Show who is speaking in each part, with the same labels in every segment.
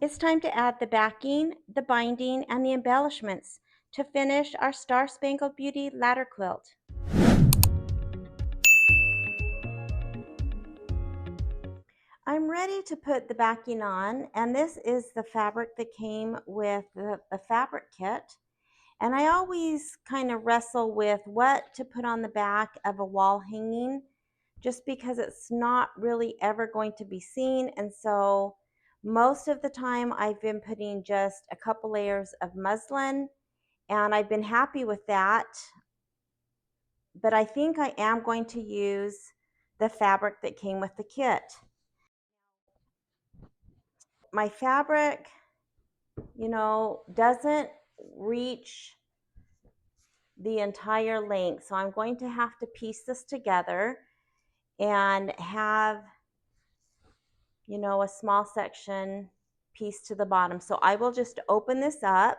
Speaker 1: It's time to add the backing, the binding, and the embellishments to finish our Star-Spangled Beauty ladder quilt. I'm ready to put the backing on, and this is the fabric that came with the fabric kit. And I always kind of wrestle with what to put on the back of a wall hanging, just because it's not really ever going to be seen. And so most of the time I've been putting just a couple layers of muslin, and I've been happy with that. But I think I am going to use the fabric that came with the kit. My fabric, doesn't reach the entire length, so I'm going to have to piece this together and have, a small section piece to the bottom. So I will just open this up.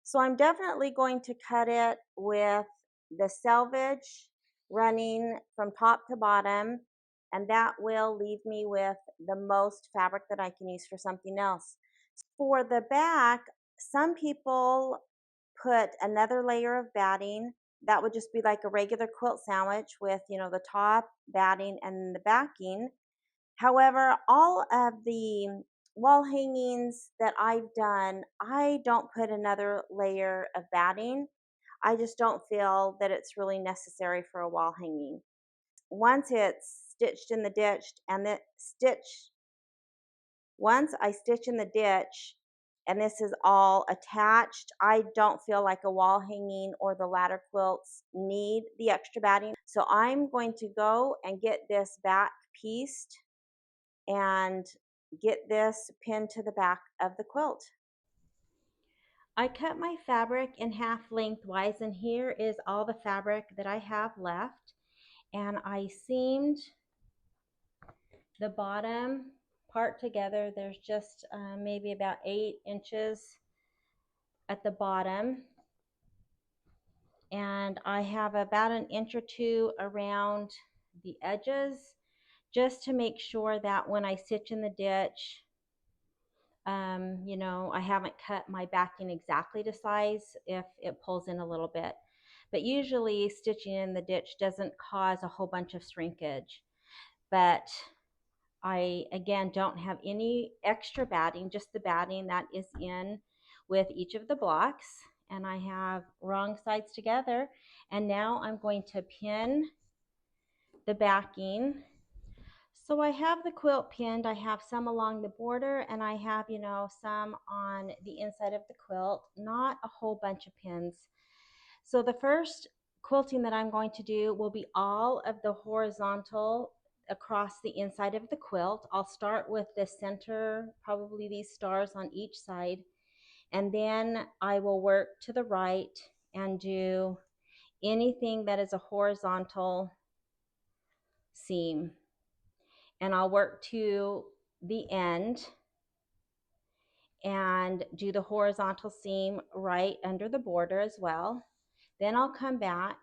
Speaker 1: So I'm definitely going to cut it with the selvage running from top to bottom, and that will leave me with the most fabric that I can use for something else. For the back, some people put another layer of batting. That would just be like a regular quilt sandwich with, the top, batting, and the backing. However, all of the wall hangings that I've done, I don't put another layer of batting. I just don't feel that it's really necessary for a wall hanging. Once it's stitched in the ditch and once I stitch in the ditch and this is all attached, I don't feel like a wall hanging or the ladder quilts need the extra batting. So I'm going to go and get this back pieced and get this pinned to the back of the quilt. I cut my fabric in half lengthwise, and here is all the fabric that I have left. And I seamed the bottom part together. There's just maybe about 8 inches at the bottom. And I have about an inch or two around the edges, just to make sure that when I stitch in the ditch, I haven't cut my backing exactly to size if it pulls in a little bit. But usually stitching in the ditch doesn't cause a whole bunch of shrinkage. But I, again, don't have any extra batting, just the batting that is in with each of the blocks. And I have wrong sides together. And now I'm going to pin the backing. So I have the quilt pinned. I have some along the border, and I have, some on the inside of the quilt, not a whole bunch of pins. So the first quilting that I'm going to do will be all of the horizontal across the inside of the quilt. I'll start with the center, probably these stars on each side, and then I will work to the right and do anything that is a horizontal seam. And I'll work to the end and do the horizontal seam right under the border as well. Then I'll come back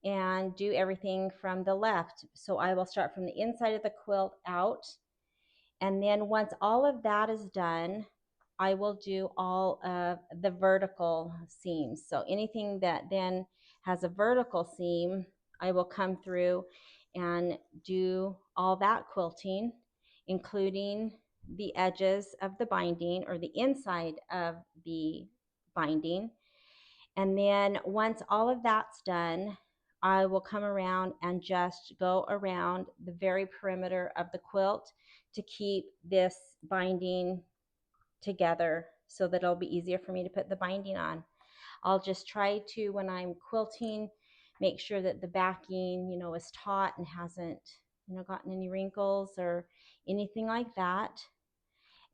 Speaker 1: and do everything from the left. So I will start from the inside of the quilt out, and then once all of that is done, I will do all of the vertical seams. So anything that then has a vertical seam, I will come through and do all that quilting, including the edges of the binding or the inside of the binding. And then once all of that's done, I will come around and just go around the very perimeter of the quilt to keep this binding together so that it'll be easier for me to put the binding on. I'll just try to, when I'm quilting, make sure that the backing, is taut and hasn't, gotten any wrinkles or anything like that.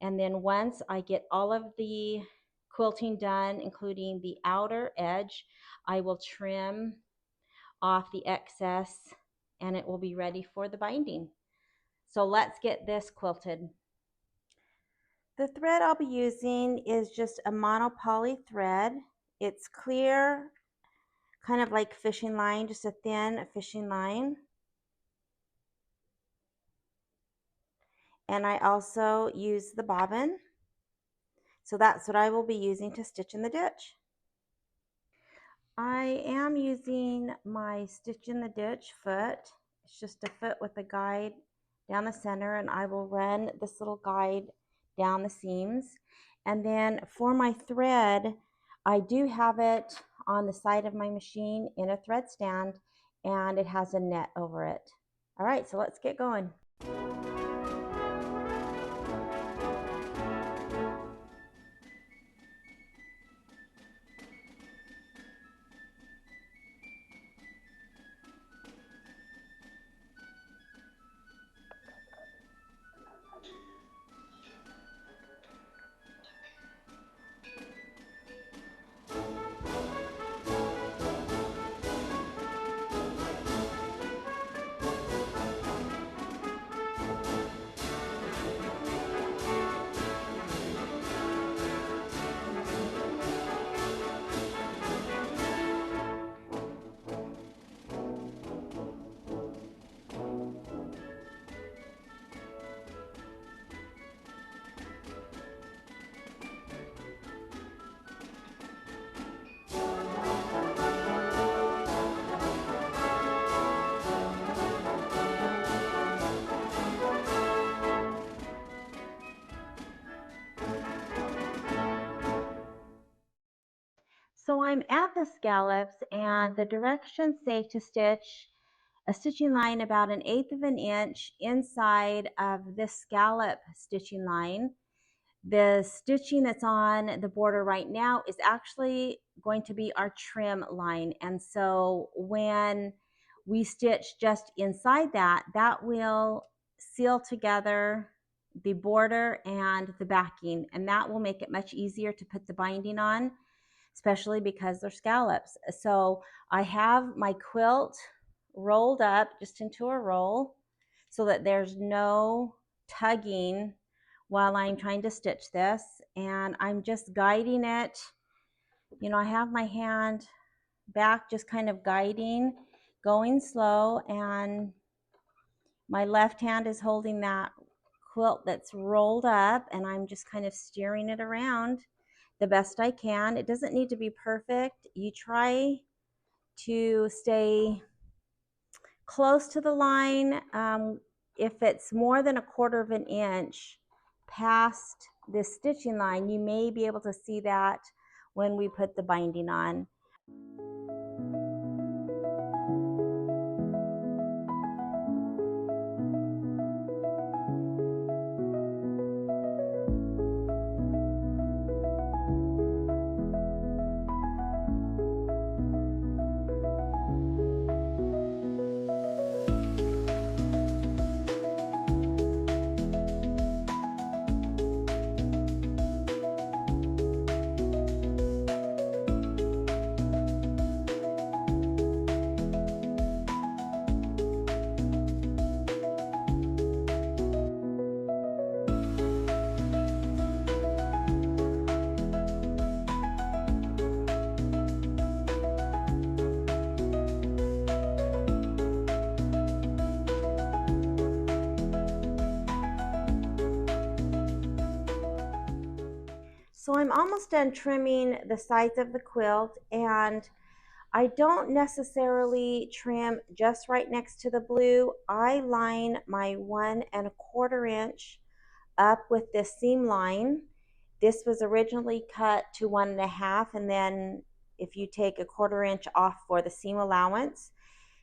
Speaker 1: And then once I get all of the quilting done, including the outer edge, I will trim off the excess and it will be ready for the binding. So let's get this quilted. The thread I'll be using is just a monopoly thread. It's clear, kind of like fishing line, just a thin fishing line. And I also use the bobbin. So that's what I will be using to stitch in the ditch. I am using my stitch in the ditch foot. It's just a foot with a guide down the center, and I will run this little guide down the seams. And then for my thread, I do have it on the side of my machine in a thread stand, and it has a net over it. All right, so let's get going. So I'm at the scallops, and the directions say to stitch a stitching line about 1/8 of an inch inside of this scallop stitching line. The stitching that's on the border right now is actually going to be our trim line. And so when we stitch just inside that, that will seal together the border and the backing, and that will make it much easier to put the binding on, especially because they're scallops. So I have my quilt rolled up just into a roll so that there's no tugging while I'm trying to stitch this, and I'm just guiding it. You know, I have my hand back, just kind of guiding, going slow, and my left hand is holding that quilt that's rolled up, and I'm just kind of steering it around the best I can. It doesn't need to be perfect. You try to stay close to the line. If it's more than 1/4 of an inch past this stitching line, you may be able to see that when we put the binding on. So I'm almost done trimming the sides of the quilt, and I don't necessarily trim just right next to the blue. I line my 1 1/4 inch up with this seam line. This was originally cut to 1 1/2, and then if you take 1/4 inch off for the seam allowance,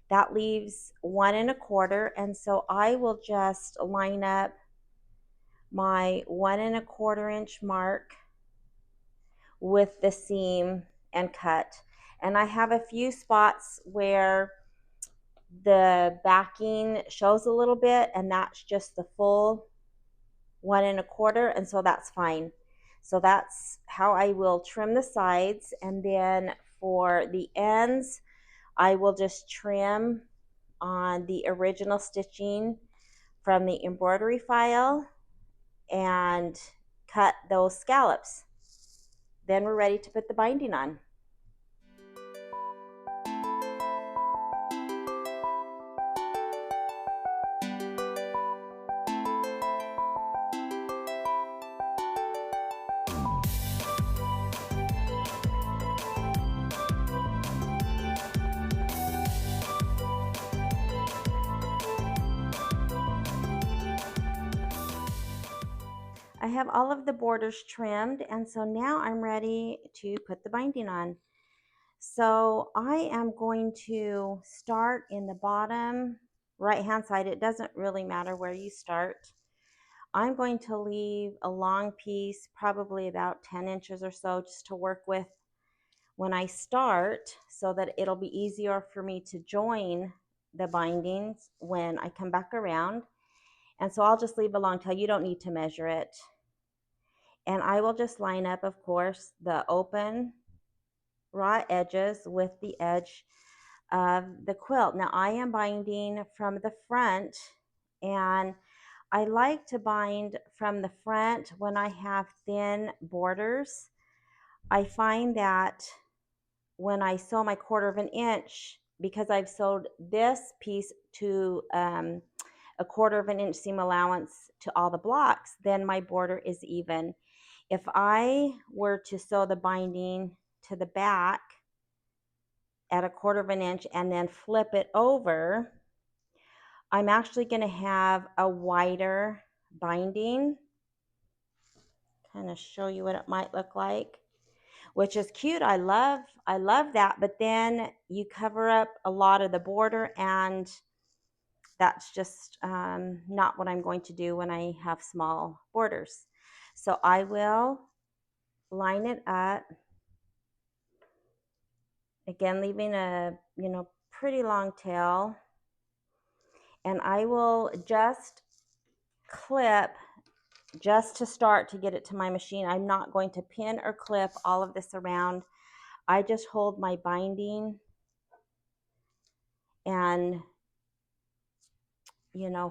Speaker 1: that leaves 1 1/4. And so I will just line up my 1 1/4 inch mark with the seam and cut. And I have a few spots where the backing shows a little bit, and that's just the full 1 1/4, and so that's fine. So that's how I will trim the sides, and then for the ends, I will just trim on the original stitching from the embroidery file and cut those scallops. Then we're ready to put the binding on. I have all of the borders trimmed, and so now I'm ready to put the binding on. So I am going to start in the bottom right hand side. It doesn't really matter where you start. I'm going to leave a long piece, probably about 10 inches or so, just to work with when I start, so that it'll be easier for me to join the bindings when I come back around. And so I'll just leave a long tail. You don't need to measure it. And I will just line up, of course, the open raw edges with the edge of the quilt. Now I am binding from the front, and I like to bind from the front when I have thin borders. I find that when I sew my 1/4 of an inch, because I've sewed this piece to a 1/4 of an inch seam allowance to all the blocks, then my border is even. If I were to sew the binding to the back at a 1/4 of an inch and then flip it over, I'm actually going to have a wider binding. Kind of show you what it might look like, which is cute. I love that, but then you cover up a lot of the border, and that's just not what I'm going to do when I have small borders. So I will line it up, again leaving a pretty long tail, and I will just clip just to start to get it to my machine. I'm not going to pin or clip all of this around. I just hold my binding and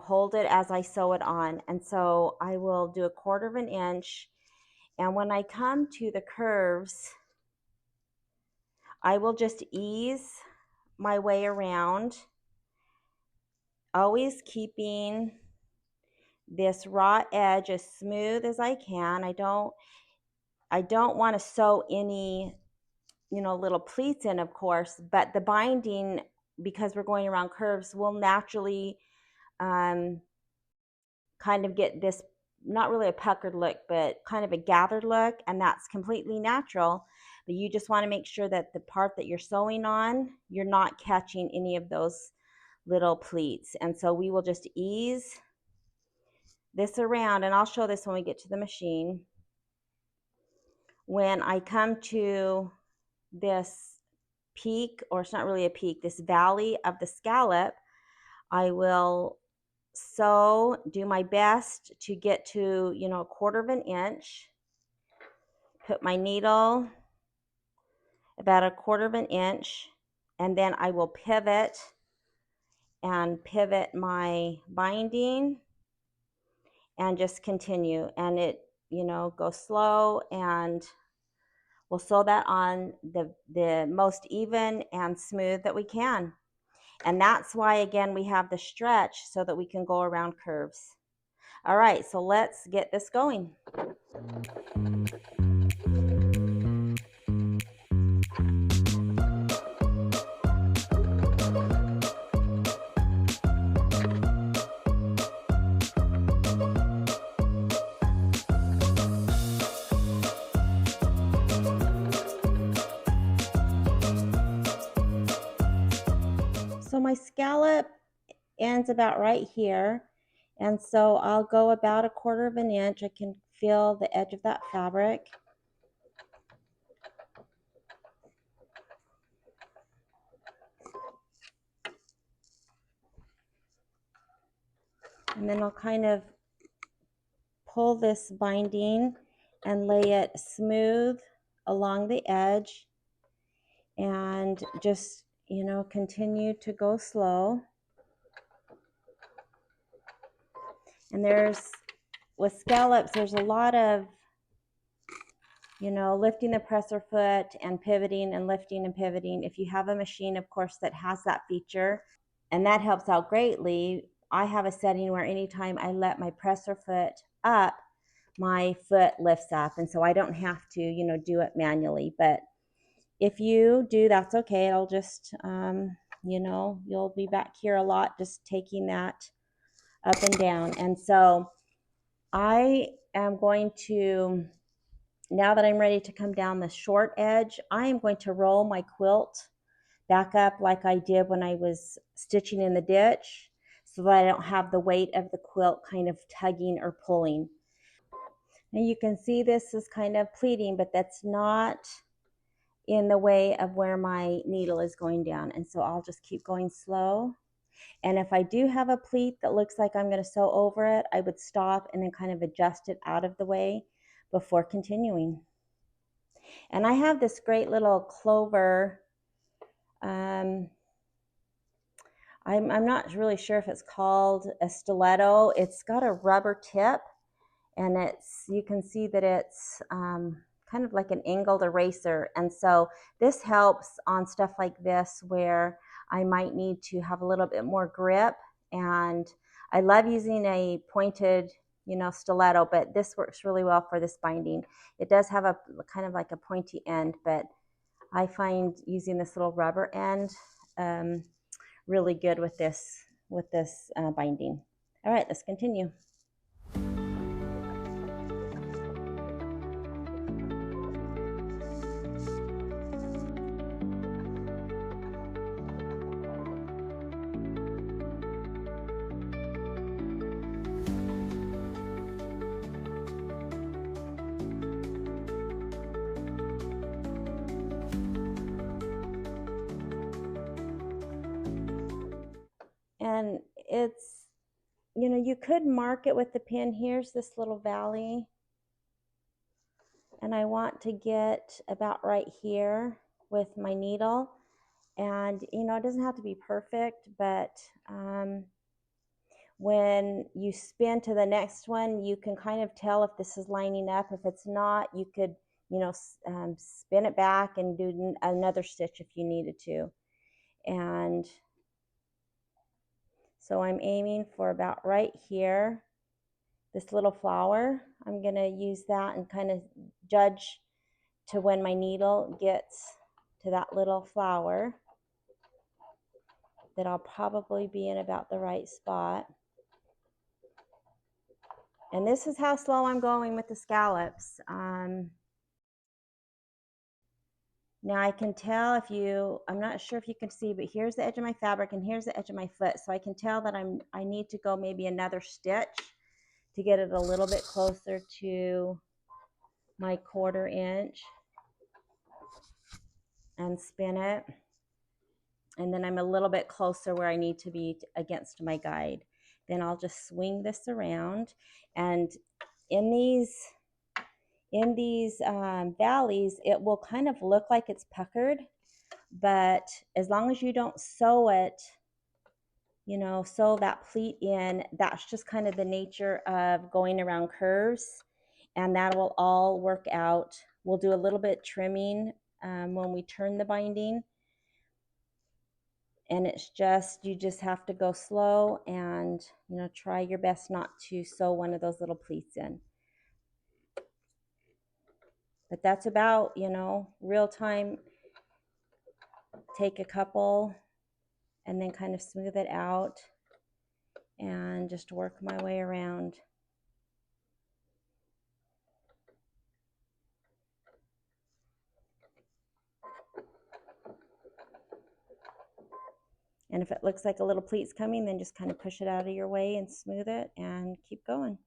Speaker 1: hold it as I sew it on. And so I will do a 1/4 of an inch, and when I come to the curves, I will just ease my way around, always keeping this raw edge as smooth as I can. I don't want to sew any little pleats in, of course, but the binding, because we're going around curves, will naturally kind of get this, not really a puckered look, but kind of a gathered look, and that's completely natural. But you just want to make sure that the part that you're sewing on, you're not catching any of those little pleats. And so we will just ease this around, and I'll show this when we get to the machine. When I come to this peak, or it's not really a peak, this valley of the scallop, I will do my best to get to a 1/4 of an inch, put my needle about a 1/4 of an inch, and then I will pivot my binding and just continue, and it go slow, and we'll sew that on the most even and smooth that we can. And that's why, again, we have the stretch, so that we can go around curves. All right, so let's get this going. So my scallop ends about right here, and so I'll go about a 1/4 of an inch. I can feel the edge of that fabric. And then I'll kind of pull this binding and lay it smooth along the edge, and just continue to go slow. And with scallops, there's a lot of lifting the presser foot and pivoting and lifting and pivoting. If you have a machine, of course, that has that feature, and that helps out greatly. I have a setting where anytime I let my presser foot up, my foot lifts up, and so I don't have to do it manually. But if you do, that's okay. It'll just you'll be back here a lot, just taking that up and down. And so I am going to, now that I'm ready to come down the short edge, I am going to roll my quilt back up like I did when I was stitching in the ditch, so that I don't have the weight of the quilt kind of tugging or pulling. And you can see this is kind of pleating, but that's not in the way of where my needle is going down. And so I'll just keep going slow. And if I do have a pleat that looks like I'm going to sew over it, I would stop and then kind of adjust it out of the way before continuing. And I have this great little clover. I'm not really sure if it's called a stiletto. It's got a rubber tip, and you can see that it's kind of like an angled eraser. And so this helps on stuff like this where I might need to have a little bit more grip. And I love using a pointed, stiletto, but this works really well for this binding. It does have a kind of like a pointy end, but I find using this little rubber end really good with this binding. All right, let's continue. And it's, you could mark it with the pin. Here's this little valley, and I want to get about right here with my needle. And it doesn't have to be perfect, but when you spin to the next one, you can kind of tell if this is lining up. If it's not, you could spin it back and do another stitch if you needed to. And so I'm aiming for about right here, this little flower. I'm going to use that and kind of judge to when my needle gets to that little flower, that I'll probably be in about the right spot. And this is how slow I'm going with the scallops. Now I can tell I'm not sure if you can see, but here's the edge of my fabric and here's the edge of my foot. So I can tell that I need to go maybe another stitch to get it a little bit closer to my 1/4 inch, and spin it. And then I'm a little bit closer where I need to be against my guide. Then I'll just swing this around, and in these valleys, it will kind of look like it's puckered, but as long as you don't sew it, sew that pleat in, that's just kind of the nature of going around curves, and that will all work out. We'll do a little bit trimming when we turn the binding, and you just have to go slow and try your best not to sew one of those little pleats in. But that's about, real time. Take a couple and then kind of smooth it out and just work my way around. And if it looks like a little pleat's coming, then just kind of push it out of your way and smooth it and keep going.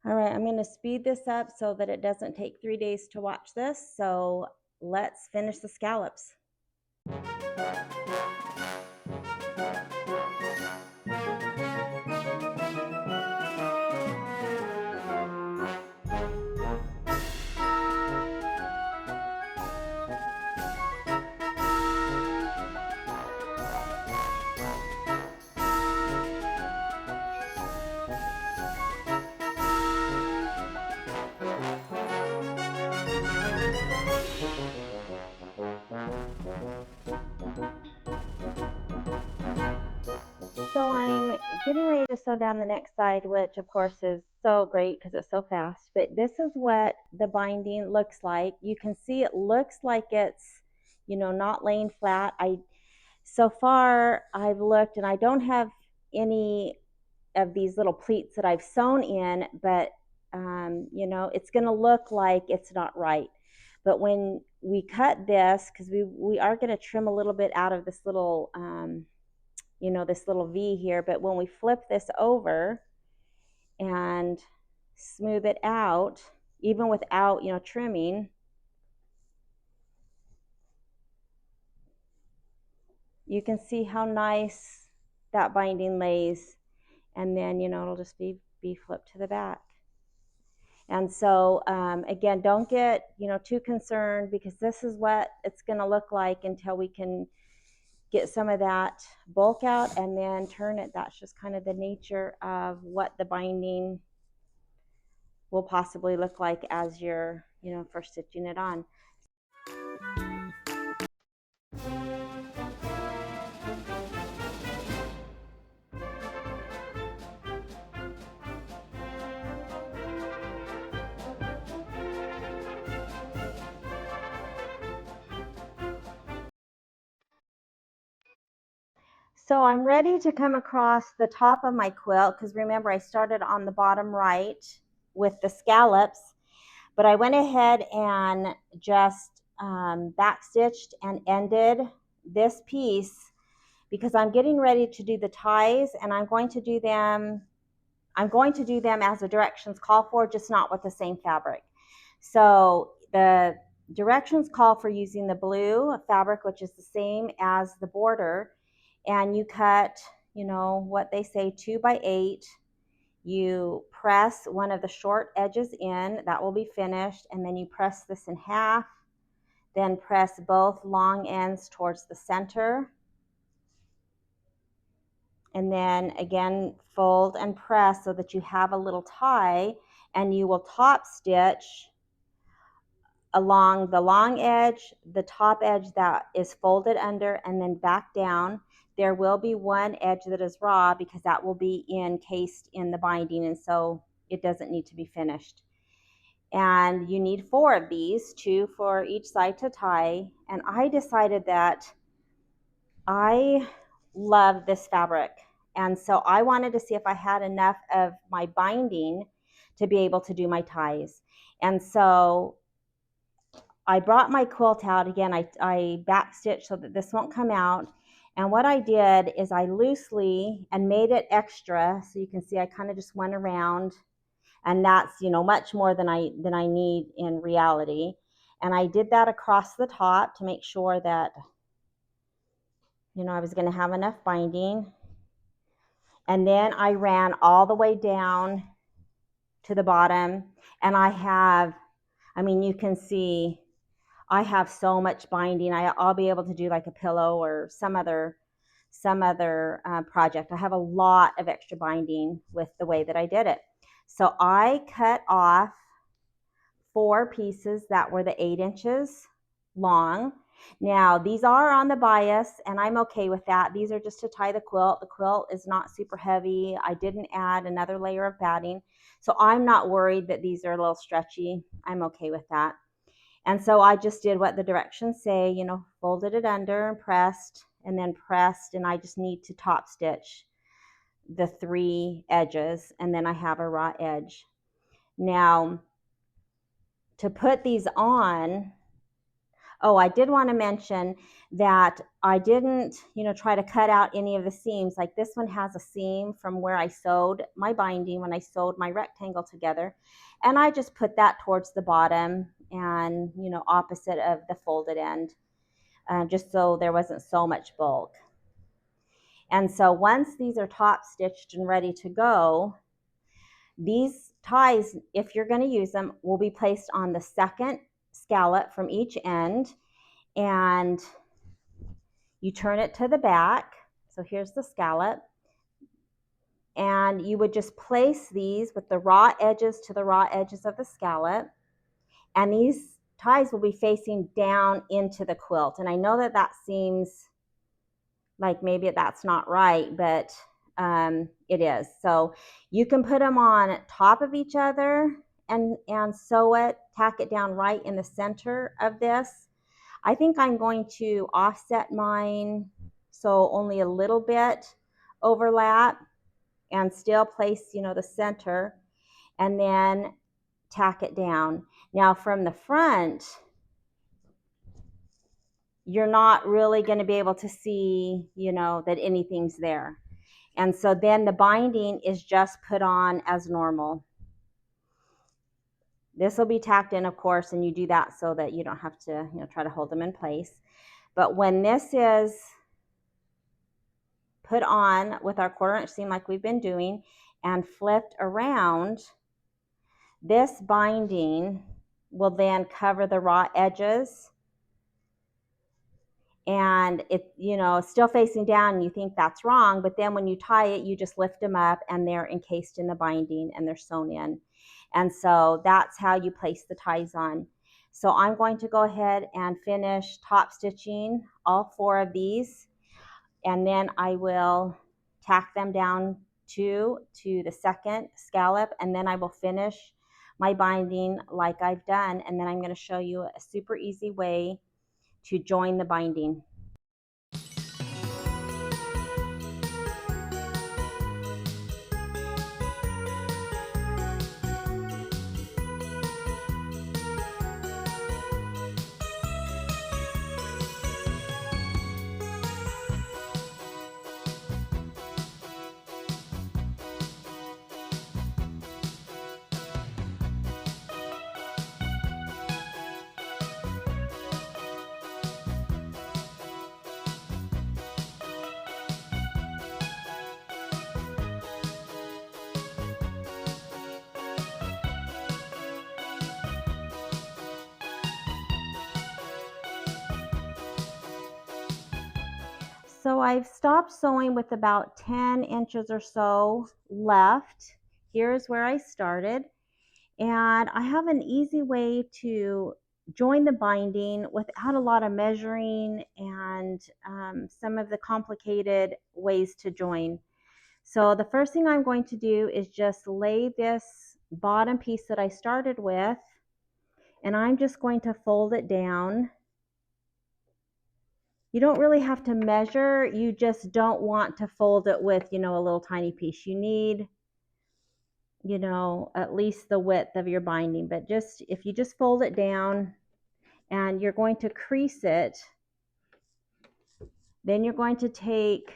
Speaker 1: All right, I'm going to speed this up so that it doesn't take 3 days to watch this. So let's finish the scallops. getting ready to sew down the next side, which of course is so great because it's so fast. But this is what the binding looks like. You can see it looks like it's, you know, not laying flat. So far I've looked and I don't have any of these little pleats that I've sewn in, but you know, it's going to look like it's not right. But when we cut this, because we are going to trim a little bit out of this little you know, this little V here, but when we flip this over and smooth it out, even without, you know, trimming, you can see how nice that binding lays. And then, you know, it'll just be flipped to the back. And so again, don't get, you know, too concerned, because this is what it's going to look like until we can get some of that bulk out and then turn it. That's just kind of the nature of what the binding will possibly look like as you're, you know, first stitching it on. So I'm ready to come across the top of my quilt, because remember I started on the bottom right with the scallops, but I went ahead and just backstitched and ended this piece because I'm getting ready to do the ties, and I'm going to do them as the directions call for, just not with the same fabric. So the directions call for using the blue fabric, which is the same as the border, and you cut, you know, what they say 2 by 8. You press one of the short edges in, that will be finished, and then you press this in half, then press both long ends towards the center, and then again fold and press so that you have a little tie, and you will top stitch along the long edge, the top edge that is folded under, and then back down. There will be one edge that is raw because that will be encased in the binding, and so it doesn't need to be finished. And you need 4 of these, 2 for each side to tie. And I decided that I love this fabric, and so I wanted to see if I had enough of my binding to be able to do my ties. And so I brought my quilt out again. I backstitched so that this won't come out. And what I did is I loosely and made it extra. So you can see I kind of just went around, and that's, you know, much more than I need in reality. And I did that across the top to make sure that, you know, I was going to have enough binding. And then I ran all the way down to the bottom, and I mean, you can see I have so much binding. I'll be able to do like a pillow or some other project. I have a lot of extra binding with the way that I did it. So I cut off 4 pieces that were the 8 inches long. Now these are on the bias, and I'm okay with that. These are just to tie the quilt. The quilt is not super heavy. I didn't add another layer of batting, so I'm not worried that these are a little stretchy. I'm okay with that. And so I just did what the directions say, you know, folded it under and pressed, and then pressed, and I just need to top stitch the 3 edges, and then I have a raw edge. Now, to put these on, oh, I did want to mention that I didn't, you know, try to cut out any of the seams. Like this one has a seam from where I sewed my binding when I sewed my rectangle together, and I just put that towards the bottom and, you know, opposite of the folded end, just so there wasn't so much bulk. And so once these are top stitched and ready to go, these ties, if you're going to use them, will be placed on the second scallop from each end, and you turn it to the back. So here's the scallop, and you would just place these with the raw edges to the raw edges of the scallop, and these ties will be facing down into the quilt. And I know that that seems like maybe that's not right, but it is. So you can put them on top of each other and sew it, tack it down right in the center of this. I think I'm going to offset mine so only a little bit overlap and still place, you know, the center, and then tack it down. Now from the front, you're not really going to be able to see, you know, that anything's there. And so then the binding is just put on as normal. This will be tacked in, of course, and you do that so that you don't have to, you know, try to hold them in place. But when this is put on with our 1/4 inch seam like we've been doing and flipped around, this binding will then cover the raw edges, and it, you know, still facing down, and you think that's wrong, but then when you tie it, you just lift them up and they're encased in the binding and they're sewn in. And so that's how you place the ties on. So I'm going to go ahead and finish top stitching all 4 of these, and then I will tack them down to the second scallop, and then I will finish my binding like I've done, and then I'm going to show you a super easy way to join the binding. So I've stopped sewing with about 10 inches or so left. Here's where I started. And I have an easy way to join the binding without a lot of measuring and some of the complicated ways to join. So the first thing I'm going to do is just lay this bottom piece that I started with, and I'm just going to fold it down. You don't really have to measure, you just don't want to fold it with, you know, a little tiny piece. You need, you know, at least the width of your binding, but just if you just fold it down and you're going to crease it, then you're going to take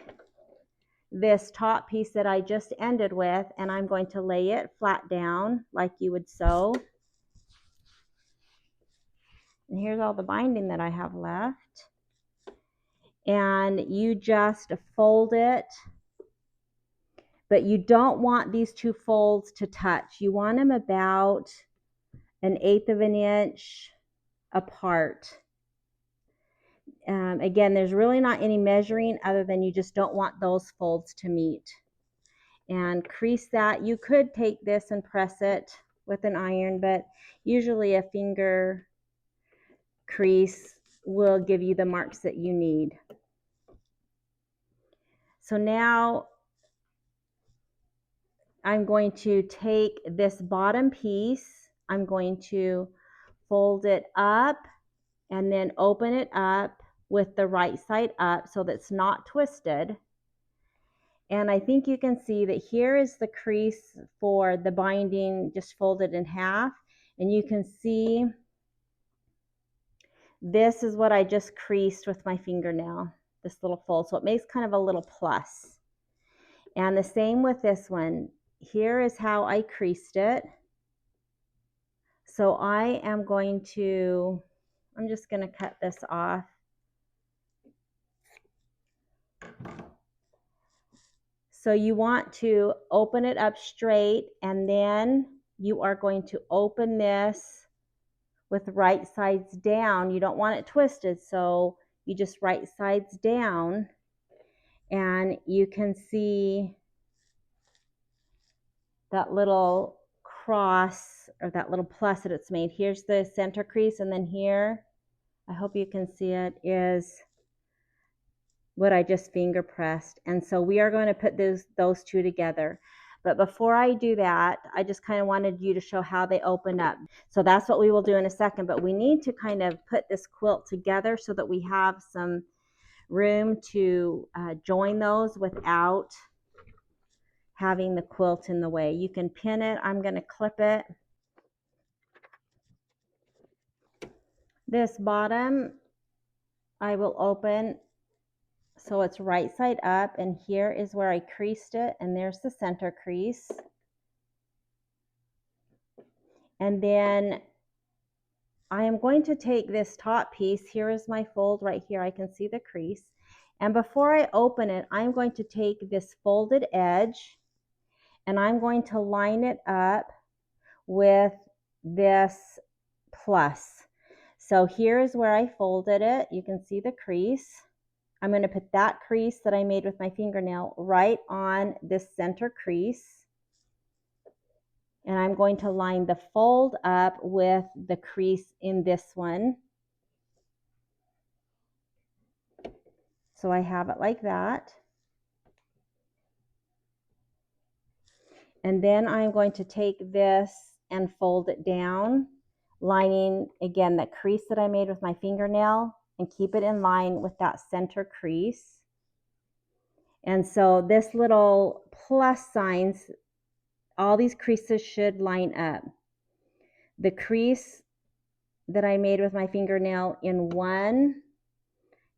Speaker 1: this top piece that I just ended with, and I'm going to lay it flat down like you would sew. And here's all the binding that I have left. And you just fold it, but you don't want these 2 folds to touch. You want them about 1/8 of an inch apart. Again, there's really not any measuring other than you just don't want those folds to meet. And crease that. You could take this and press it with an iron, but usually a finger crease will give you the marks that you need. So now I'm going to take this bottom piece, I'm going to fold it up and then open it up with the right side up so that it's not twisted. And I think you can see that here is the crease for the binding just folded in half, and you can see this is what I just creased with my fingernail, this little fold, so it makes kind of a little plus. And the same with this one. Here is how I creased it. So I am going to, I'm just going to cut this off. So you want to open it up straight, and then you are going to open this with right sides down. You don't want it twisted, so you just right sides down, and you can see that little cross or that little plus that it's made. Here's the center crease, and then here, I hope you can see it, is what I just finger pressed. And so we are going to put those two together. But before I do that, I just kind of wanted you to show how they open up. So that's what we will do in a second, but we need to kind of put this quilt together so that we have some room to join those without having the quilt in the way. You can pin it. I'm going to clip it. This bottom I will open so it's right side up, and here is where I creased it, and there's the center crease. And then I am going to take this top piece. Here is my fold right here. I can see the crease. And before I open it, I'm going to take this folded edge and I'm going to line it up with this plus. So here is where I folded it. You can see the crease. I'm going to put that crease that I made with my fingernail right on this center crease. And I'm going to line the fold up with the crease in this one. So I have it like that. And then I'm going to take this and fold it down, lining again that crease that I made with my fingernail, and keep it in line with that center crease. And so this little plus signs, all these creases should line up. The crease that I made with my fingernail in one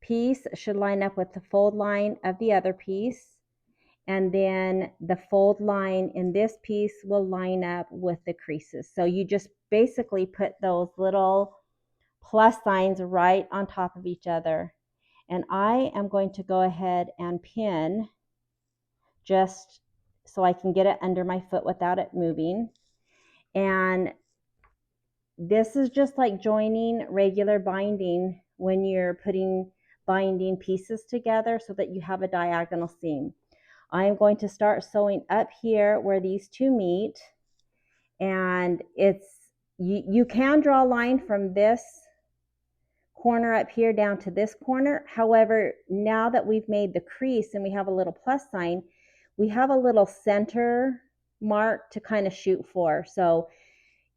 Speaker 1: piece should line up with the fold line of the other piece. And then the fold line in this piece will line up with the creases. So you just basically put those little plus signs right on top of each other. And I am going to go ahead and pin just so I can get it under my foot without it moving. And this is just like joining regular binding when you're putting binding pieces together so that you have a diagonal seam. I am going to start sewing up here where these two meet, and you can draw a line from this corner up here down to this corner. However, now that we've made the crease and we have a little plus sign, we have a little center mark to kind of shoot for. So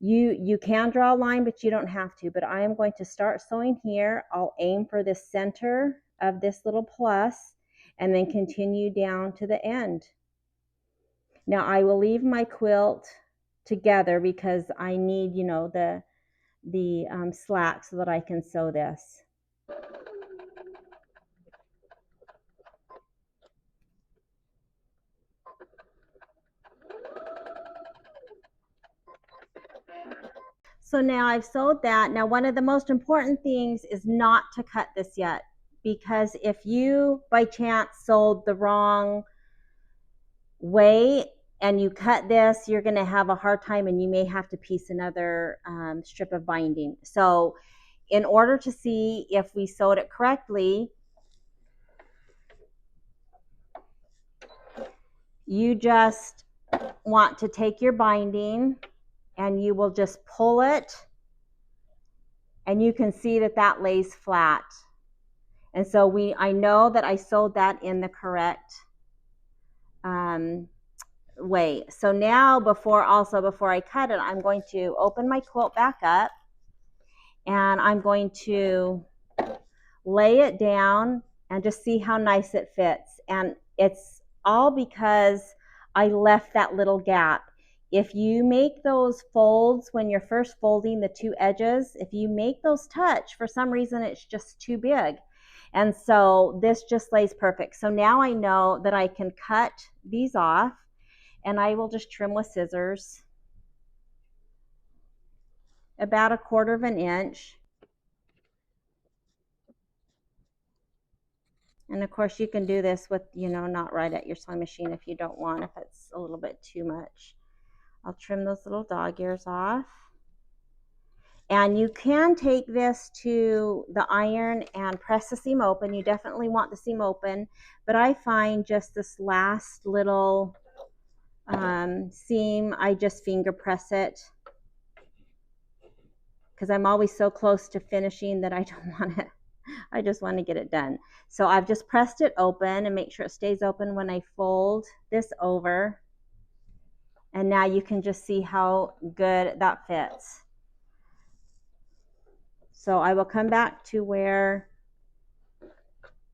Speaker 1: you can draw a line, but you don't have to. But I am going to start sewing here. I'll aim for the center of this little plus and then continue down to the end. Now I will leave my quilt together because I need, you know, the slack so that I can sew this. So now I've sewed that. Now one of the most important things is not to cut this yet, because if you by chance sewed the wrong way and you cut this, you're going to have a hard time and you may have to piece another strip of binding. So in order to see if we sewed it correctly, you just want to take your binding and you will just pull it, and you can see that that lays flat. And so I know that I sewed that in the correct way. So now before I cut it, I'm going to open my quilt back up and I'm going to lay it down and just see how nice it fits. And it's all because I left that little gap. If you make those folds when you're first folding the two edges, if you make those touch, for some reason it's just too big. And so this just lays perfect. So now I know that I can cut these off, and I will just trim with scissors about 1/4 inch. And of course you can do this with, you know, not right at your sewing machine if you don't want, if it's a little bit too much. I'll trim those little dog ears off. And you can take this to the iron and press the seam open. You definitely want the seam open, but I find just this last little seam, I just finger press it because I'm always so close to finishing that I don't want to I just want to get it done. So I've just pressed it open and make sure it stays open when I fold this over. And now you can just see how good that fits. So I will come back to where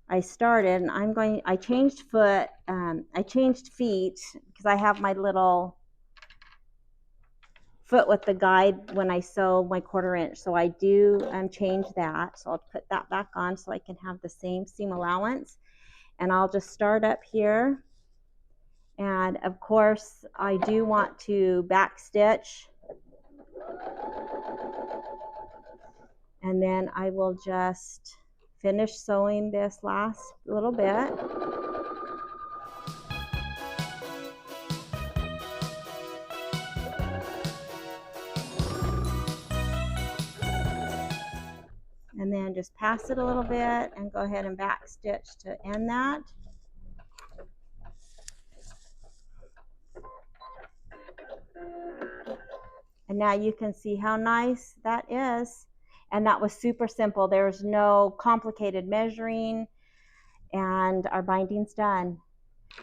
Speaker 1: I started, and I changed feet because I have my little foot with the guide when I sew my 1/4 inch. So I do change that. So I'll put that back on so I can have the same seam allowance. And I'll just start up here. And of course, I do want to back stitch. And then I will just finish sewing this last little bit. And then just pass it a little bit and go ahead and back stitch to end that. And now you can see how nice that is. And that was super simple. There's no complicated measuring, and our binding's done.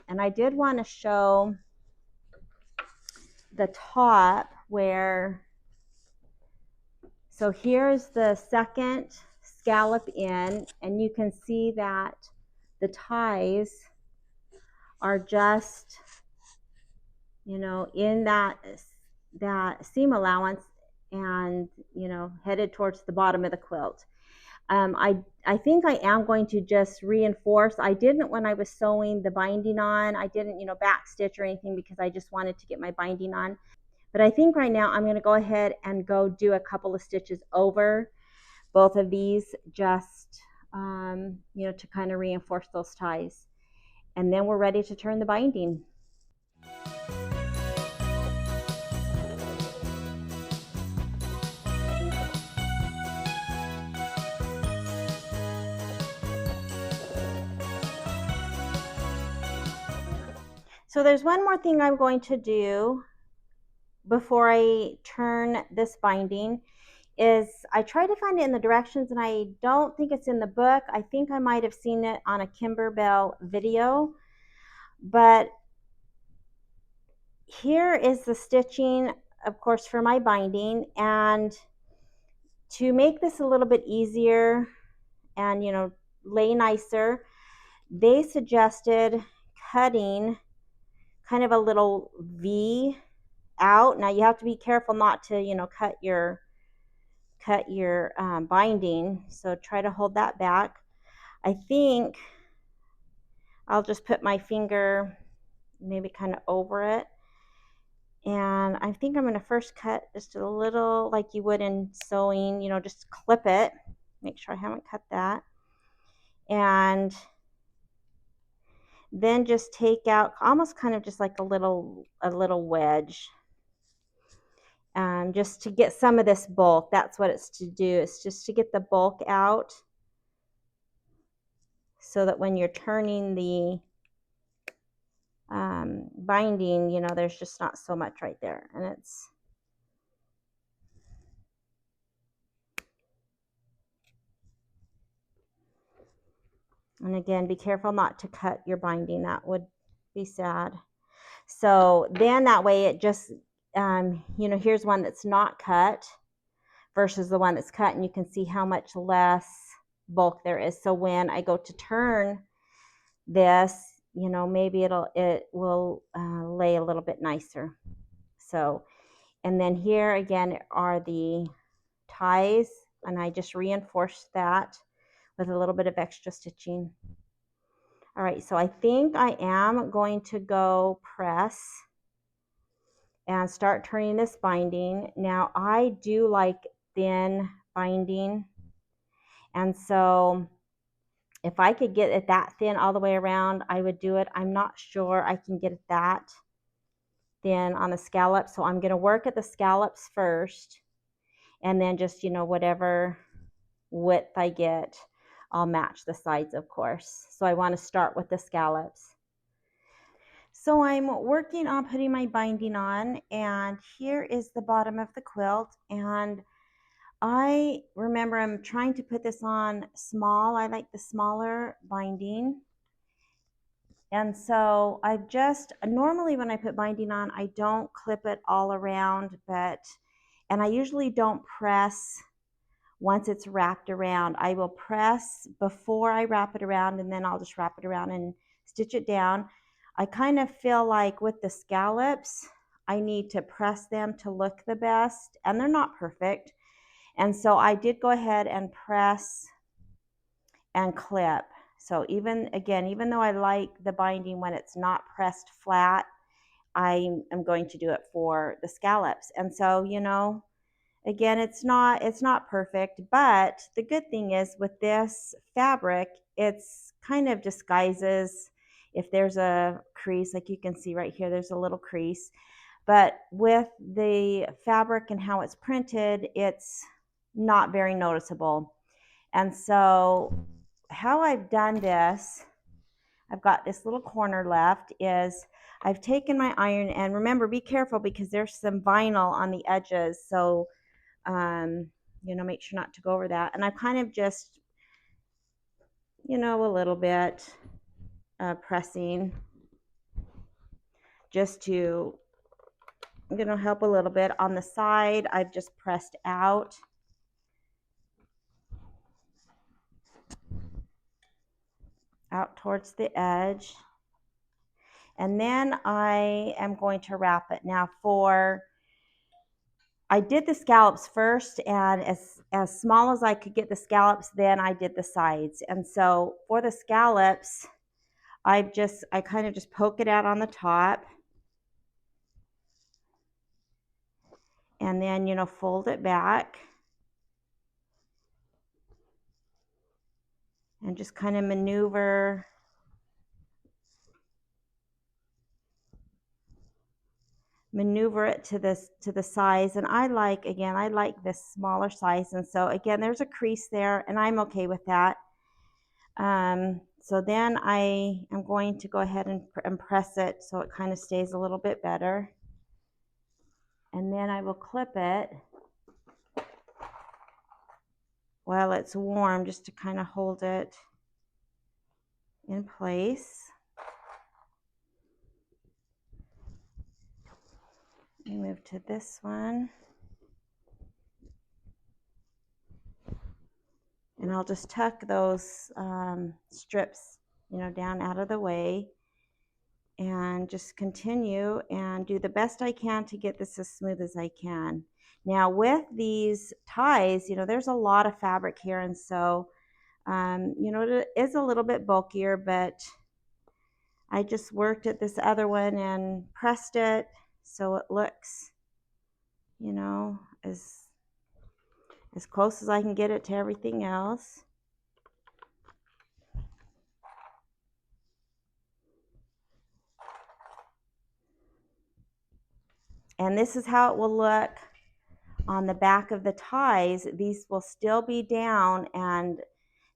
Speaker 1: And I did want to show the top where, so here's the second scallop in, and you can see that the ties are just, you know, in that seam allowance and, you know, headed towards the bottom of the quilt. I think I am going to just reinforce. I didn't, when I was sewing the binding on, I didn't, you know, back stitch or anything because I just wanted to get my binding on. But I think right now I'm going to go ahead and go do a couple of stitches over both of these, just, you know, to kind of reinforce those ties. And then we're ready to turn the binding. So there's one more thing I'm going to do before I turn this binding, is I try to find it in the directions, and I don't think it's in the book. I think I might have seen it on a Kimberbell video, but here is the stitching, of course, for my binding. And to make this a little bit easier and, you know, lay nicer, they suggested cutting kind of a little V out. Now you have to be careful not to, you know, cut your binding, so try to hold that back. I think I'll just put my finger maybe kind of over it, and I think I'm going to first cut just a little like you would in sewing, you know, just clip it, make sure I haven't cut that, and then just take out almost kind of just like a little wedge, just to get some of this bulk. That's what it's to do. It's just to get the bulk out, so that when you're turning the binding, you know, there's just not so much right there. And it's, and again, be careful not to cut your binding. That would be sad. So then that way it just, you know, here's one that's not cut versus the one that's cut, and you can see how much less bulk there is. So when I go to turn this, you know, maybe it will lay a little bit nicer. So, and then here again are the ties, and I just reinforced that with a little bit of extra stitching. All right, so I think I am going to go press and start turning this binding. Now I do like thin binding, and so if I could get it that thin all the way around, I would do it. I'm not sure I can get it that thin on the scallops, so I'm going to work at the scallops first, and then just, you know, whatever width I get, I'll match the sides, of course. So I want to start with the scallops. So I'm working on putting my binding on, and here is the bottom of the quilt, and I remember I'm trying to put this on small. I like the smaller binding. And so I just, normally when I put binding on, I don't clip it all around, and I usually don't press once it's wrapped around. I will press before I wrap it around, and then I'll just wrap it around and stitch it down. I kind of feel like with the scallops, I need to press them to look the best, and they're not perfect. And so I did go ahead and press and clip. So even though I like the binding when it's not pressed flat, I am going to do it for the scallops. And so, you know, again, it's not perfect, but the good thing is with this fabric, it's kind of disguises if there's a crease. Like you can see right here, there's a little crease. But with the fabric and how it's printed, it's not very noticeable. And so how I've done this, I've got this little corner left, is I've taken my iron, and remember, be careful because there's some vinyl on the edges. So, you know, make sure not to go over that. And I've kind of just, you know, a little bit pressing just to, you know, help a little bit. On the side, I've just pressed out. Out towards the edge. And then I am going to wrap it. Now I did the scallops first, and as small as I could get the scallops, then I did the sides. And so for the scallops, I kind of just poke it out on the top. And then, you know, fold it back. And just kind of maneuver it to the size. And I like this smaller size. And so again, there's a crease there, and I'm okay with that. So then I am going to go ahead and press it so it kind of stays a little bit better. And then I will clip it while it's warm, just to kind of hold it in place. Move to this one. And I'll just tuck those strips, you know, down out of the way, and just continue and do the best I can to get this as smooth as I can. Now with these ties, you know, there's a lot of fabric here, and so, you know, it is a little bit bulkier, but I just worked at this other one and pressed it so it looks, you know, as close as I can get it to everything else. And this is how it will look on the back of the ties. These will still be down, and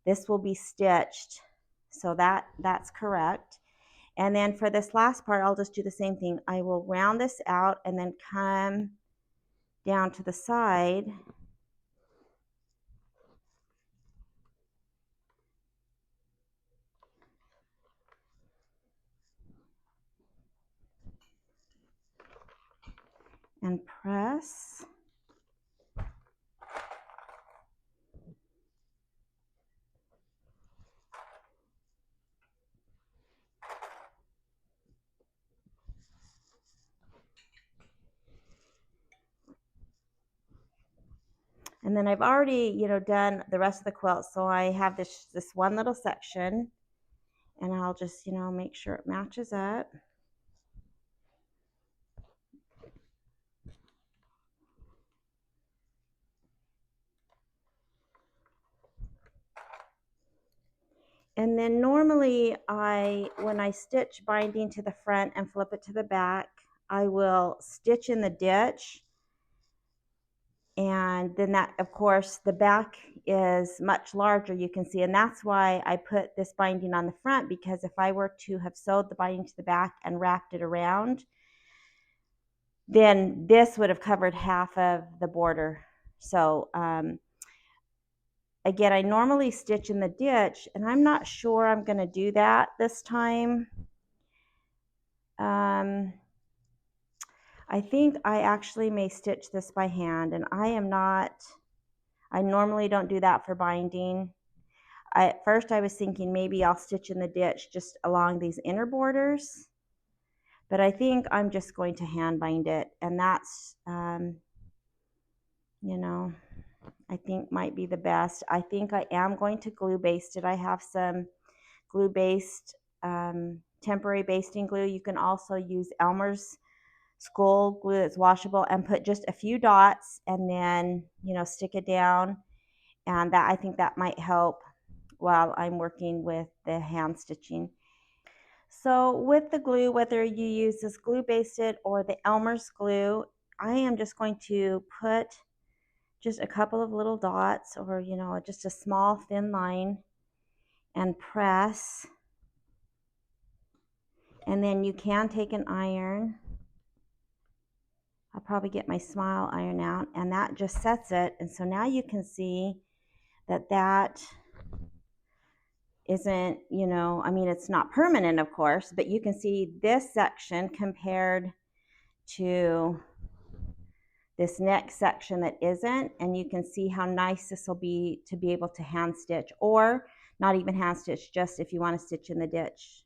Speaker 1: this will be stitched. So that's correct. And then for this last part, I'll just do the same thing. I will round this out and then come down to the side. And press. And then I've already, you know, done the rest of the quilt. So I have this one little section, and I'll just, you know, make sure it matches up. And then normally when I stitch binding to the front and flip it to the back, I will stitch in the ditch. And then that, of course, the back is much larger, you can see, and that's why I put this binding on the front, because if I were to have sewed the binding to the back and wrapped it around, then this would have covered half of the border. So again, I normally stitch in the ditch, and I'm not sure I'm going to do that this time. I think I actually may stitch this by hand, and I normally don't do that for binding. At first I was thinking maybe I'll stitch in the ditch just along these inner borders, but I think I'm just going to hand bind it, and that's, you know, I think might be the best. I think I am going to glue baste it. I have some glue based temporary basting glue. You can also use Elmer's school glue that's washable and put just a few dots and then, you know, stick it down, and that, I think that might help while I'm working with the hand stitching. So with the glue, whether you use this glue basted or the Elmer's glue, I am just going to put just a couple of little dots, or, you know, just a small thin line, and press. And then you can take an iron. I'll probably get my smile iron out, and that just sets it. And so now you can see that that isn't, you know, I mean, it's not permanent, of course, but you can see this section compared to this next section that isn't, and you can see how nice this will be to be able to hand stitch, or not even hand stitch, just if you want to stitch in the ditch,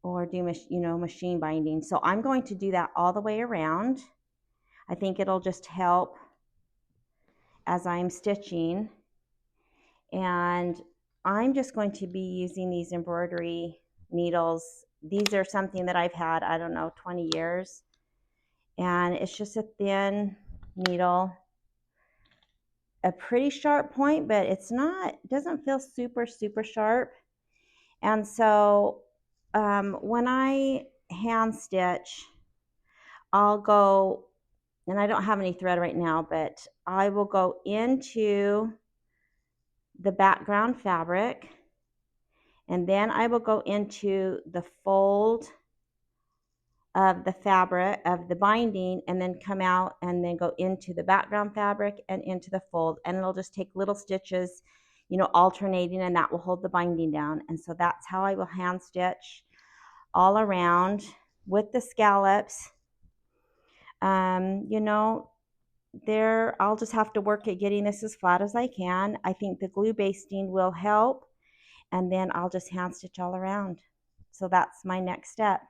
Speaker 1: or do, you know, machine binding. So I'm going to do that all the way around. I think it'll just help as I'm stitching, and I'm just going to be using these embroidery needles. These are something that I've had, I don't know, 20 years. And it's just a thin needle, a pretty sharp point, but it's not, it doesn't feel super, super sharp. And so when I hand stitch, I'll go, and I don't have any thread right now, but I will go into the background fabric, and then I will go into the fold of the fabric of the binding, and then come out and then go into the background fabric and into the fold, and it'll just take little stitches, you know, alternating, and that will hold the binding down. And so that's how I will hand stitch all around with the scallops. You know, I'll just have to work at getting this as flat as I can. I think the glue basting will help, and then I'll just hand stitch all around. So that's my next step.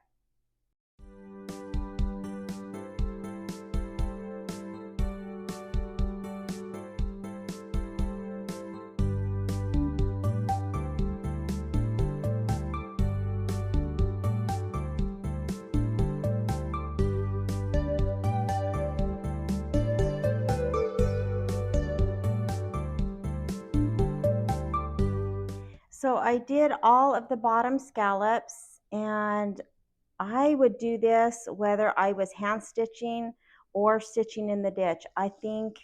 Speaker 1: So I did all of the bottom scallops, and I would do this whether I was hand stitching or stitching in the ditch. I think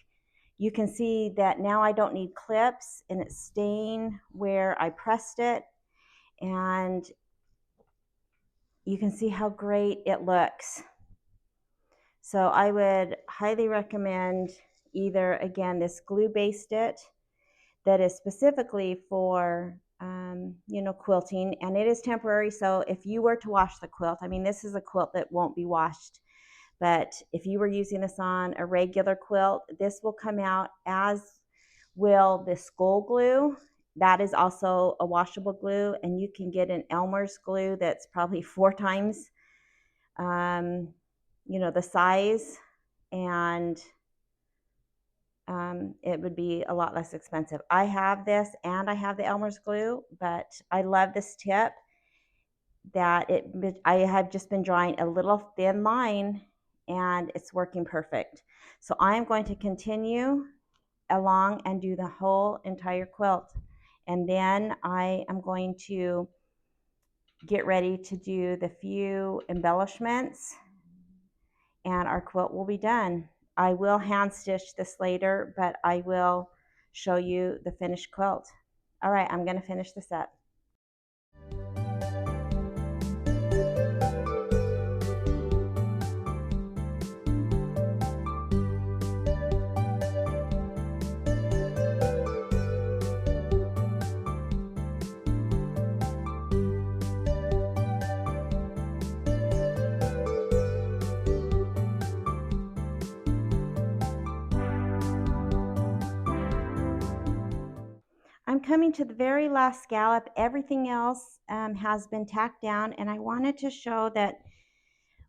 Speaker 1: you can see that now I don't need clips, and it's staying where I pressed it, and you can see how great it looks. So I would highly recommend either, again, this glue basted that is specifically for you know, quilting, and it is temporary. So if you were to wash the quilt, I mean, this is a quilt that won't be washed, but if you were using this on a regular quilt, this will come out, as will this skull glue. That is also a washable glue, and you can get an Elmer's glue that's probably 4 times you know, the size, and it would be a lot less expensive. I have this, and I have the Elmer's glue, but I love this tip that I have just been drawing a little thin line, and it's working perfect. So I'm going to continue along and do the whole entire quilt, and then I am going to get ready to do the few embellishments, and our quilt will be done. I will hand stitch this later, but I will show you the finished quilt. All right, I'm going to finish this up. coming to the very last scallop. Everything else has been tacked down, and I wanted to show that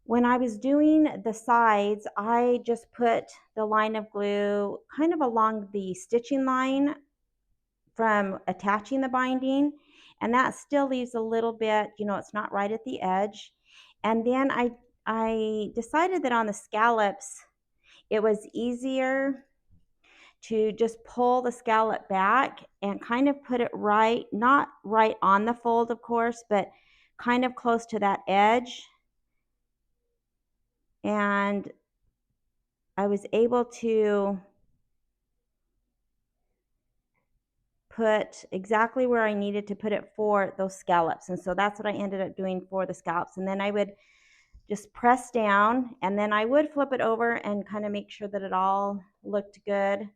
Speaker 1: when I was doing the sides, I just put the line of glue kind of along the stitching line from attaching the binding, and that still leaves a little bit, you know, it's not right at the edge. And then I decided that on the scallops, it was easier to just pull the scallop back and kind of put it right, not right on the fold, of course, but kind of close to that edge. And I was able to put exactly where I needed to put it for those scallops. And so that's what I ended up doing for the scallops. And then I would just press down, and then I would flip it over and kind of make sure that it all looked good,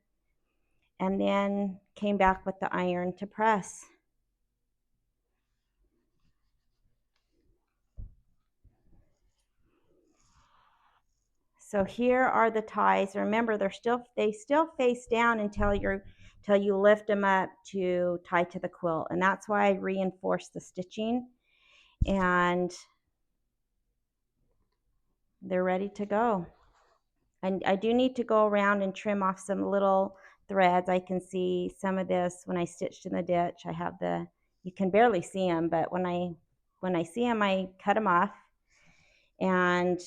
Speaker 1: and then came back with the iron to press. So here are the ties. Remember, they still face down until you lift them up to tie to the quilt, and that's why I reinforce the stitching, and they're ready to go. And I do need to go around and trim off some little threads. I can see some of this when I stitched in the ditch. I have you can barely see them, but when I see them, I cut them off. And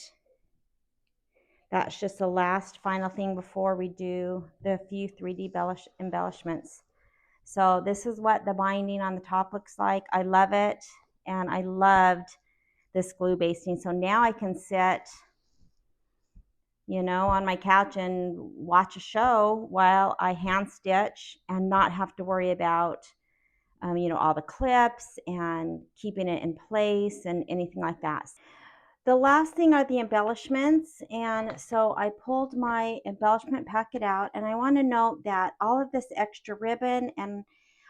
Speaker 1: that's just the last final thing before we do the few 3D embellishments. So this is what the binding on the top looks like. I love it, and I loved this glue basting. So now I can sit, you know, on my couch and watch a show while I hand stitch and not have to worry about, you know, all the clips and keeping it in place and anything like that. The last thing are the embellishments, and so I pulled my embellishment packet out, and I want to note that all of this extra ribbon, and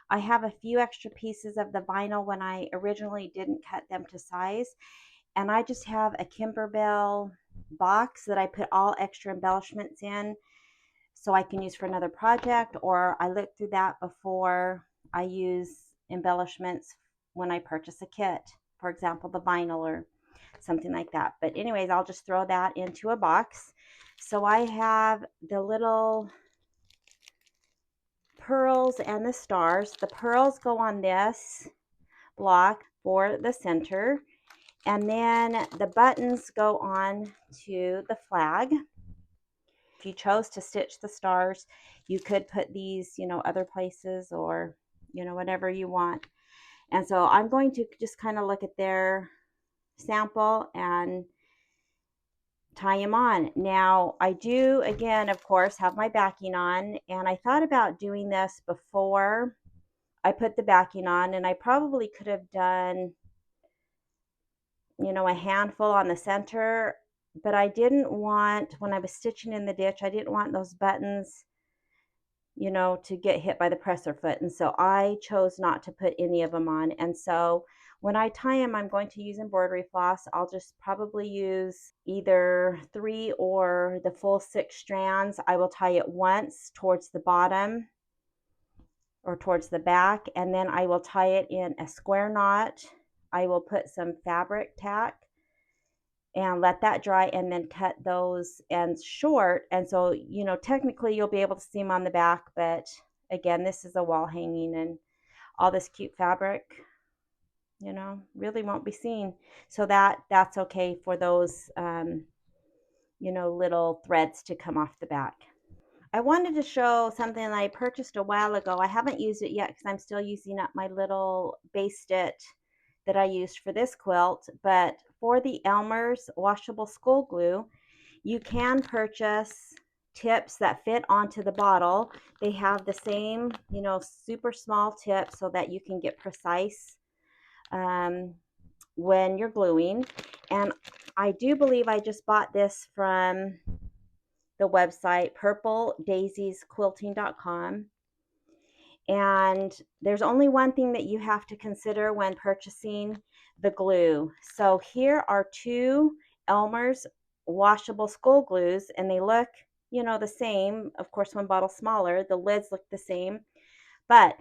Speaker 1: I have a few extra pieces of the vinyl when I originally didn't cut them to size, and I just have a Kimberbell box that I put all extra embellishments in so I can use for another project, or I look through that before I use embellishments when I purchase a kit, for example, the vinyl or something like that. But anyways, I'll just throw that into a box. So I have the little pearls and the stars. The pearls go on this block for the center, and then the buttons go on to the flag. If you chose to stitch the stars, you could put these, you know, other places, or, you know, whatever you want. And so I'm going to just kind of look at their sample and tie them on. Now I do, again, of course, have my backing on, and I thought about doing this before I put the backing on, and I probably could have done, you know, a handful on the center, but I didn't want, when I was stitching in the ditch, I didn't want those buttons, you know, to get hit by the presser foot, and so I chose not to put any of them on. And so when I tie them, I'm going to use embroidery floss. I'll just probably use either 3 or the full 6 strands. I will tie it once towards the bottom or towards the back, and then I will tie it in a square knot. I will put some fabric tack and let that dry, and then cut those ends short. And so, you know, technically you'll be able to see them on the back, but again, this is a wall hanging, and all this cute fabric, you know, really won't be seen. So that's okay for those, you know, little threads to come off the back. I wanted to show something that I purchased a while ago. I haven't used it yet because I'm still using up my little base stitch that I used for this quilt, but for the Elmer's washable school glue, you can purchase tips that fit onto the bottle. They have the same, you know, super small tip so that you can get precise when you're gluing. And I do believe I just bought this from the website purpledaisiesquilting.com. And there's only one thing that you have to consider when purchasing the glue. So here are 2 Elmer's washable school glues, and they look, you know, the same. Of course, one bottle smaller, the lids look the same, but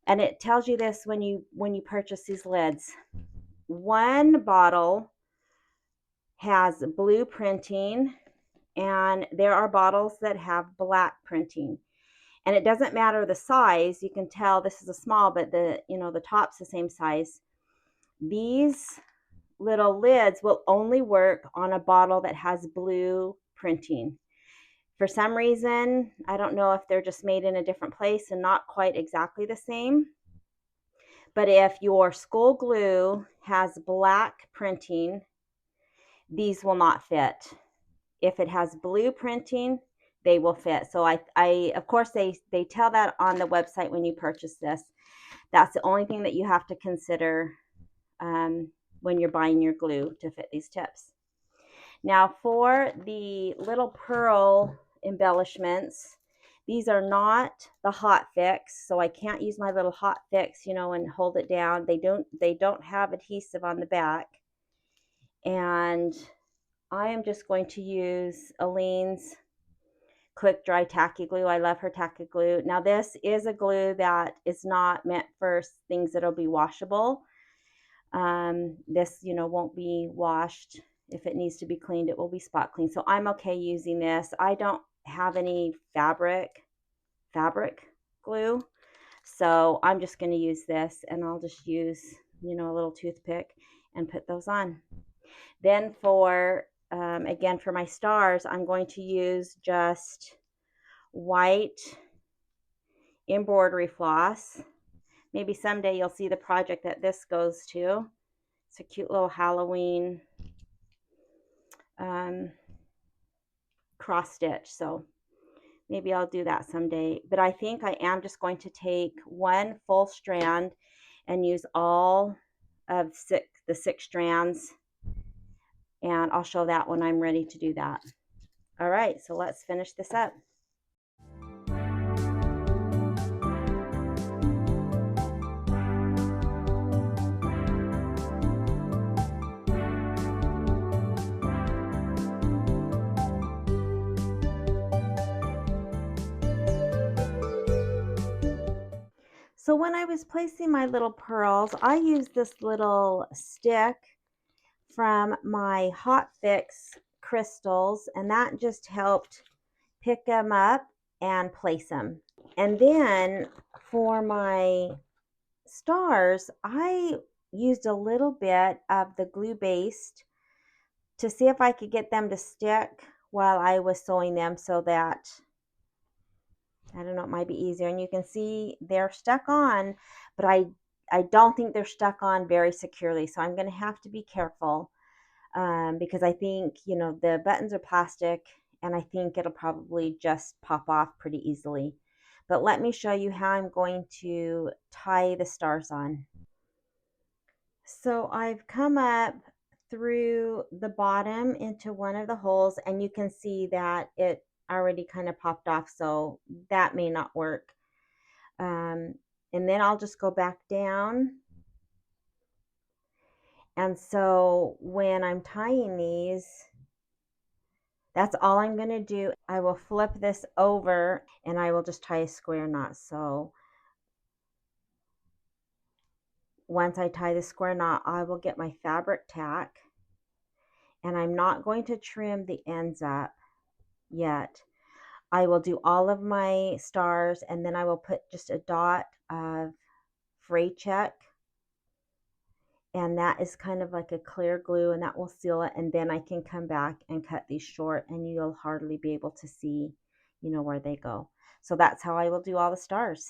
Speaker 1: And it tells you this when you purchase these lids. One bottle has blue printing, and there are bottles that have black printing. And it doesn't matter the size. You can tell this is a small, but the top's the same size. These little lids will only work on a bottle that has blue printing. For some reason, I don't know if they're just made in a different place and not quite exactly the same. But if your school glue has black printing, these will not fit. If it has blue printing, they will fit. So I of course they tell that on the website when you purchase this. That's the only thing that you have to consider when you're buying your glue to fit these tips. Now for the little pearl embellishments, these are not the hot fix, so I can't use my little hot fix, and hold it down. They don't have adhesive on the back. And I am just going to use Aleene's quick dry tacky glue. I love her tacky glue. Now this is a glue that is not meant for things that'll be washable. This, won't be washed. If it needs to be cleaned, it will be spot clean. So I'm okay using this. I don't have any fabric glue, so I'm just going to use this, and I'll just use, a little toothpick and put those on. Then for again, for my stars, I'm going to use just white embroidery floss. Maybe someday you'll see the project that this goes to. It's a cute little Halloween cross stitch, so maybe I'll do that someday. But I think I am just going to take one full strand and use all of the six strands, and I'll show that when I'm ready to do that. All right, so let's finish this up. So when I was placing my little pearls, I used this little stick from my Hot Fix crystals, and that just helped pick them up and place them. And then for my stars, I used a little bit of the glue based to see if I could get them to stick while I was sewing them, so that, I don't know, it might be easier. And you can see they're stuck on, but I don't think they're stuck on very securely. So I'm going to have to be careful because I think, the buttons are plastic, and I think it'll probably just pop off pretty easily. But let me show you how I'm going to tie the stars on. So I've come up through the bottom into one of the holes, and you can see that it already kind of popped off, so that may not work. And then I'll just go back down. And so when I'm tying these, that's all I'm going to do. I will flip this over, and I will just tie a square knot. So once I tie the square knot, I will get my fabric tack, and I'm not going to trim the ends up yet. I will do all of my stars, and then I will put just a dot of fray check, and that is kind of like a clear glue, and that will seal it. And then I can come back and cut these short, and you'll hardly be able to see, where they go. So that's how I will do all the stars.